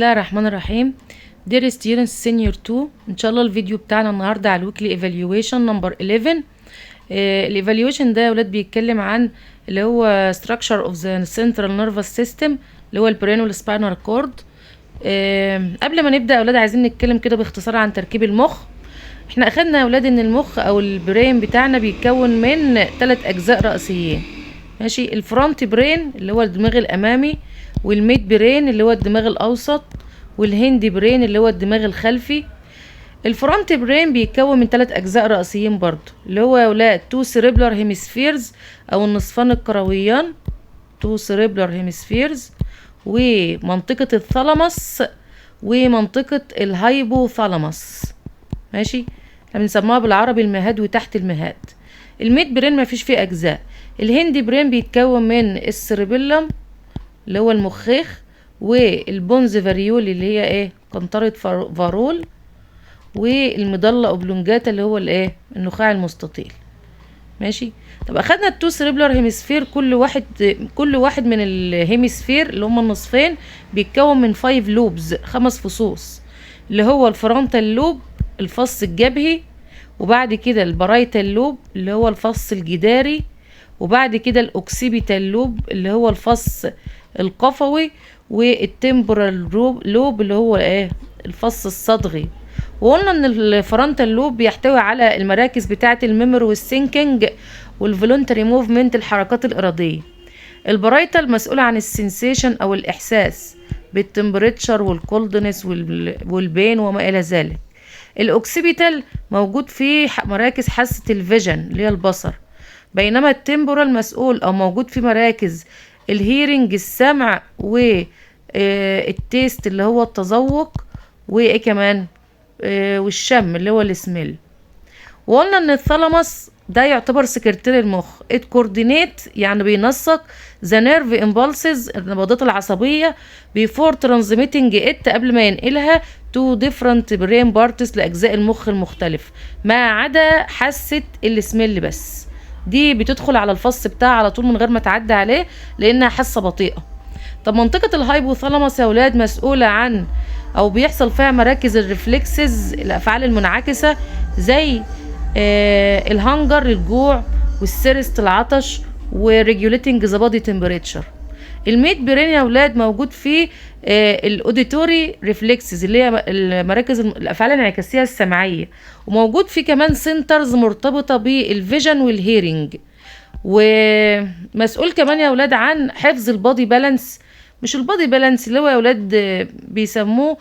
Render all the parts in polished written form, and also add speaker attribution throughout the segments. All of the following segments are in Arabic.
Speaker 1: الله الرحمن الرحيم. دير ستودنتس سينيور 2، ان شاء الله الفيديو بتاعنا النهارده على الويكلي ايفالويشن نمبر 11. الايفالويشن ده يا ولاد بيتكلم عن اللي هو structure of the central nervous system اللي هو البرين والسباينال كورد. قبل ما نبدا يا ولاد عايزين نتكلم كده باختصار عن تركيب المخ. احنا اخدنا يا ولاد ان المخ او البرين بتاعنا بيتكون من 3 اجزاء رئيسيين. ماشي، الفرونت برين اللي هو الدماغ الامامي، والميد برين اللي هو الدماغ الاوسط، والهند برين اللي هو الدماغ الخلفي. الفرونت برين بيتكون من 3 اجزاء رئيسيين برضو، اللي هو يا ولاد 2 cerebral hemispheres او النصفان الكرويان، 2 cerebral hemispheres، ومنطقة الثالاموس ومنطقة الهايبوثالاموس. ماشي، احنا بنسموها بالعربي المهاد وتحت المهاد. الميد برين ما فيش فيه اجزاء. الهند برين بيتكون من السيربيلم اللي هو المخيخ، والبونز فاريولي اللي هي ايه قنطرة فارول، والمضلة اوبلونجاتا اللي هو الايه النخاع المستطيل. ماشي، طب اخدنا التو سيريبلر هيمسفير، كل واحد من الهيمسفير اللي هم النصفين بيتكون من 5 لوبز، 5 فصوص، اللي هو الفرونتال لوب الفص الجبهي، وبعد كده البرايتال لوب اللي هو الفص الجداري، وبعد كده الاوكسيبيتال لوب اللي هو الفص القفوي، والتمبورال لوب اللي هو ايه الفص الصدغي. وقلنا ان الفرونتال لوب بيحتوي على المراكز بتاعه الميموري والسينكينج والفولونتري موفمنت الحركات الاراديه. البرايتال مسؤول عن السنسيشن او الاحساس بالتمبريتشر والكولدنس والبين وما الى ذلك. الاوكسيبيتال موجود فيه مراكز حاسه الفيجن اللي هي البصر، بينما التمبورال مسؤول او موجود في مراكز الهيرنج السمع، والتيست اللي هو التذوق، وايه كمان والشم اللي هو السميل. وقلنا ان الثالاموس ده يعتبر سكرتير المخ، ات كوردينيت يعني بينسق ذا نيرف امبالسز النبضات العصبيه بيفور ترانزميتنج ات قبل ما ينقلها تو ديفرنت برين بارتس لاجزاء المخ المختلف، ما عدا حاسه السميل بس، دي بتدخل على الفص بتاعها على طول من غير ما تعدي عليه لانها حاسه بطيئه. طب منطقه الهايبوثالاموس يا ولاد مسؤوله عن او بيحصل فيها مراكز الريفلكسز الافعال المنعكسه، زي الهنجر الجوع، والسيرست العطش، وريجوليتنج ذا بادي تمبريتشر. الميد برين يا ولاد موجود فيه الاوديتوري ريفلكسز اللي هي المراكز الافعال الانعكاسيه السمعيه، وموجود فيه كمان سنترز مرتبطه بالفيجن والهيرنج. ومسؤول كمان يا ولاد عن حفظ البادي بالانس، مش البادي بالانس اللي هو يا ولاد بيسموه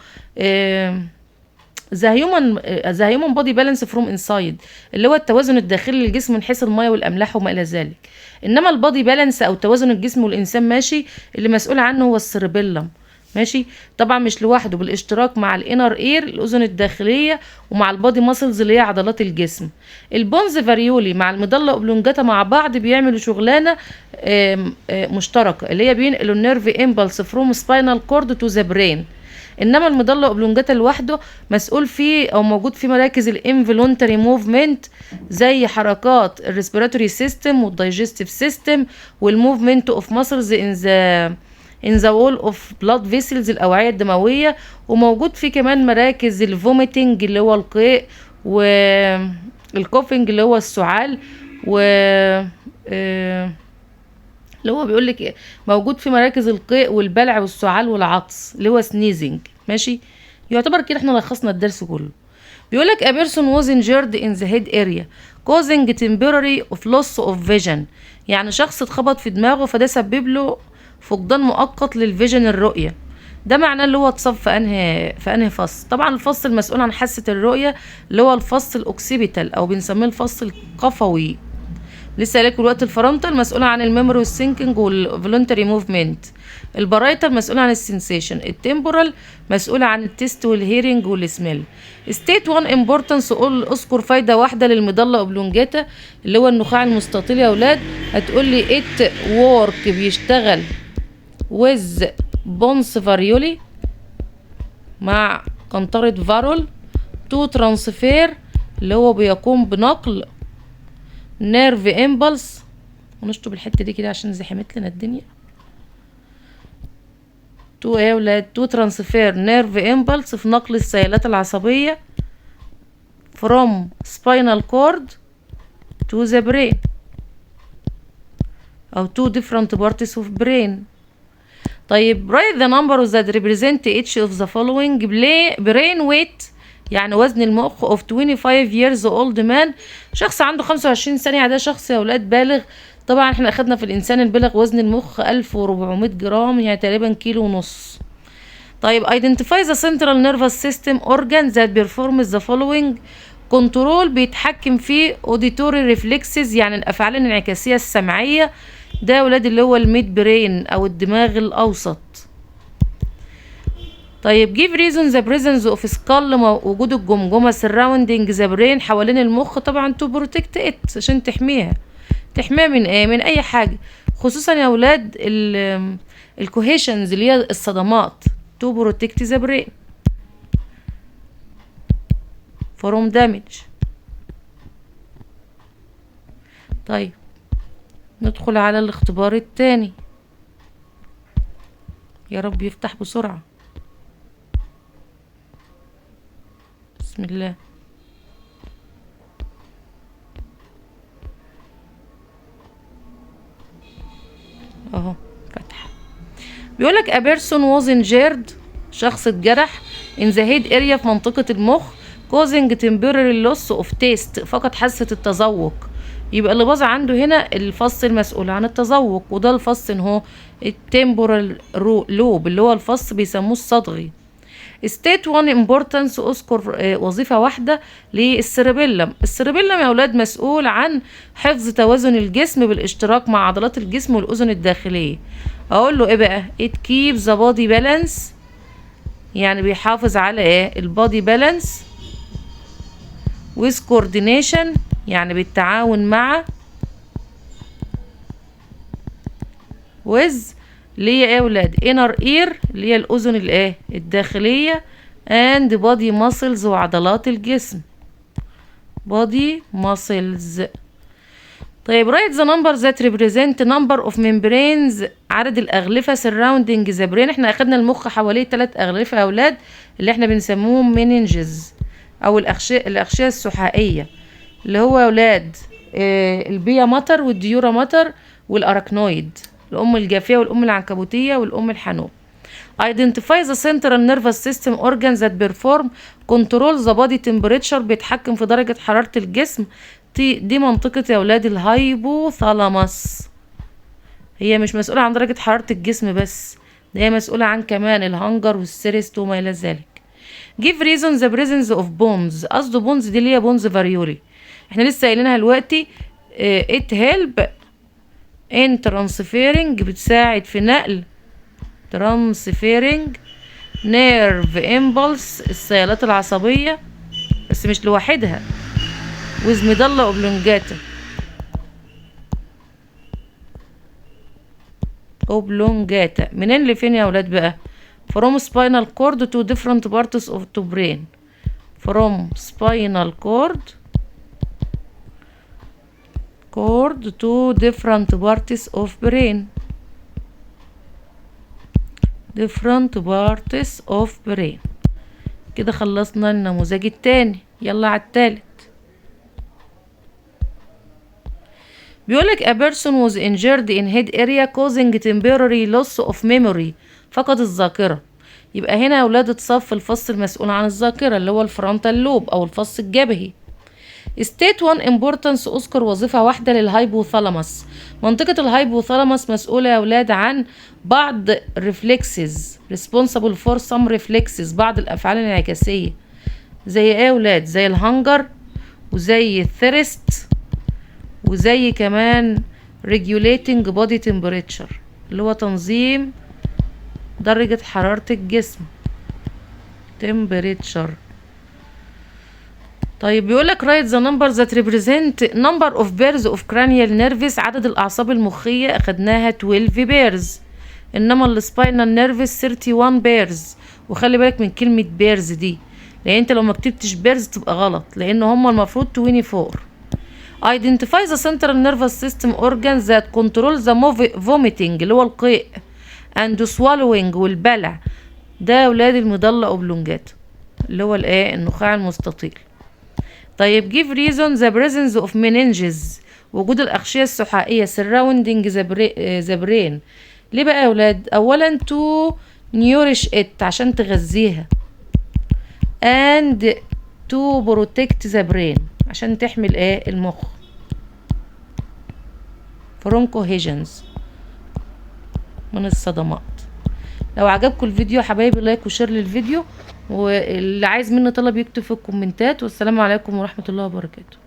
Speaker 1: ذا هيومن بادي بالانس فروم انسايد، اللي هو التوازن الداخلي للجسم من حيث الميه والاملاح وما الى ذلك. انما البادي بالانس او توازن الجسم والانسان ماشي اللي مسؤول عنه هو السيربيلم. ماشي، طبعا مش لوحده، بالاشتراك مع الانر اير الاذن الداخليه، ومع البادي ماسلز اللي هي عضلات الجسم. البونز فاريولي مع المضله اوبلونجاتا مع بعض بيعملوا شغلانه مشتركه، اللي هي بينقلوا النيرف امبلس فروم سباينال كورد تو ذا برين. انما المضله اوبلونجاتا لوحده مسؤول فيه او موجود في مراكز الانفولونتري موفمنت، زي حركات الريسبيراتوري سيستم والدايجستيف سيستم والموفمنت اوف ماسلز ان ذا وول اوف بلاد فيسلز الاوعيه الدمويه. وموجود فيه كمان مراكز الفوميتنج اللي هو القيء، والكوفنج اللي هو السعال، و اللي هو بيقول لك موجود في مراكز القيء والبلع والسعال والعطس اللي هو سنيزنج. ماشي، يعتبر كده احنا لخصنا الدرس كله. بيقول لك a person was injured in the head area causing temporary of loss of vision، يعني شخص اتخبط في دماغه فده سبب له فقدان مؤقت للفيجن الرؤيه. ده معناه اللي هو اتصاب في انهي فص. طبعا الفص المسؤول عن حاسه الرؤيه اللي هو الفص الاوكسيبيتال او بنسميه الفص القفوي. لسه قايلك الوقت الفرونتال مسؤول عن الميموري والسينكينج والفولونتري موفمنت. البرايتال مسؤول عن السنسيشن. التمبورال مسؤول عن التيست والهيرنج والسميل. ستيت 1 امبورتنس، اذكر فايده واحده للمضله اوبلونجاتا اللي هو النخاع المستطيل يا اولاد. هتقول لي ات وورك بيشتغل ويز بونس فاريولي مع قنطره فارول تو ترانسفير اللي هو بيقوم بنقل نيرف امبلس. ونشطب الحته دي كده عشان زحمت لنا الدنيا. تو ايه يا ولاد؟ تو ترانسفير نيرف امبلس، في نقل السيالات العصبية from spinal cord to the brain او two different parts of brain. طيب write the numbers that represent each of the following. brain weight يعني وزن المخ of 25 years old man، شخص عنده 25 سنة، ده شخص يا ولاد بالغ. طبعا احنا اخدنا في الانسان البالغ وزن المخ 1400 جرام، يعني تقريبا كيلو ونص. طيب identify the central nervous system organ that performs the following. كنترول بيتحكم في auditory reflexes يعني الافعال الانعكاسية السمعية، ده يا ولاد اللي هو الميد برين او الدماغ الاوسط. طيب give reason the presence of skull، وجود الجمجمة surrounding the brain حوالين المخ، طبعا to protect it عشان تحميها من ايه؟ من اي حاجة، خصوصا يا ولاد الكوهيشنز اللي هي الصدمات to protect the brain from damage. طيب ندخل على الاختبار التاني، يا رب يفتح بسرعة، بسم الله. اهو فتح. بيقولك a person was injured، شخص اتجرح in the head area في منطقة المخ causing temporary loss of taste، فقد حاسة التذوق. يبقى اللي باظ عنده هنا الفص المسؤول عن التذوق، وده الفص ان هو التمبورال لوب اللي هو الفص بيسموه الصدغي. state one importance، اذكر وظيفة واحدة للسيربيلم. السيربيلم يا اولاد مسؤول عن حفظ توازن الجسم بالاشتراك مع عضلات الجسم والاذن الداخلية. اقول له ايه بقى؟ it keeps the body balance، يعني بيحافظ على ايه؟ البادي بالانس with coordination يعني بالتعاون مع with اللي هي ايه يا ولاد؟ inner ear اللي هي الاذن الايه؟ الداخلية and body muscles وعضلات الجسم body muscles. طيب write the numbers that represent number of membranes، عدد الأغلفة surrounding the brain. احنا أخدنا المخ حواليه 3 أغلفة يا أولاد اللي احنا بنسموهم meninges أو الأغشية السحائية، اللي هو يا أولاد البيا ماتر والديورا ماتر والأراكنويد، الأم الجافية والأم العنكبوتية والأم الحنوب. identify the central nervous system organs that perform control the body temperature، بيتحكم في درجة حرارة الجسم. دي منطقة يا ولاد الهايبوثالاموس، هي مش مسؤولة عن درجة حرارة الجسم بس، ده هي مسؤولة عن كمان الهنجر والسيرست وما إلى ذلك. give reason the presence of bones، قصده bones دي اللي هي bones varioli، احنا لسه قايلينها دلوقتي. it help in transferring، بتساعد في نقل transferring nerve impulse السيالات العصبية، بس مش لوحدها with medulla oblongata منين لفين يا ولاد بقى؟ from spinal cord to different parts of the brain، from spinal cord to different parts of brain كده خلصنا النموذج التاني، يلا على التالت. بيقولك a person was injured in head area causing temporary loss of memory، فقد الذاكرة. يبقى هنا يا ولاد اتصف الفص المسؤول عن الذاكرة اللي هو الفرونتال لوب أو الفص الجبهي. state one importance، أذكر وظيفة واحدة للهايبوثالاموس. منطقة الهايبوثالاموس مسؤولة يا ولاد عن بعض reflexes responsible for some reflexes، بعض الأفعال الانعكاسية، زي ايه يا ولاد؟ زي الهنجر وزي الثيرست وزي كمان regulating body temperature اللي هو تنظيم درجة حرارة الجسم temperature. طيب بيقولك write the numbers that represent number of pairs of cranial nerves، عدد الأعصاب المخية أخدناها 12 pairs، إنما السباينال نيرفز 31 pairs. وخلي بالك من كلمة pairs دي، لأن انت لو مكتبتش pairs تبقى غلط، لأن هما المفروض 24. identify the central nervous system organs that control the vomiting اللي هو القيء and swallowing والبلع. ده اولاد المضلة اوبلونجاتا اللي هو الايه النخاع المستطيل. طيب give reason the presence of meninges، وجود الأغشية السحائية surrounding the brain. ليه بقى يا أولاد؟ أولا to nourish it عشان تغذيها، and to protect the brain عشان تحمي الايه المخ from cohesions من الصدمات. لو عجبكم الفيديو يا حبايبي لايك وشير للفيديو، واللي عايز مني طلب يكتب في الكومنتات. والسلام عليكم ورحمة الله وبركاته.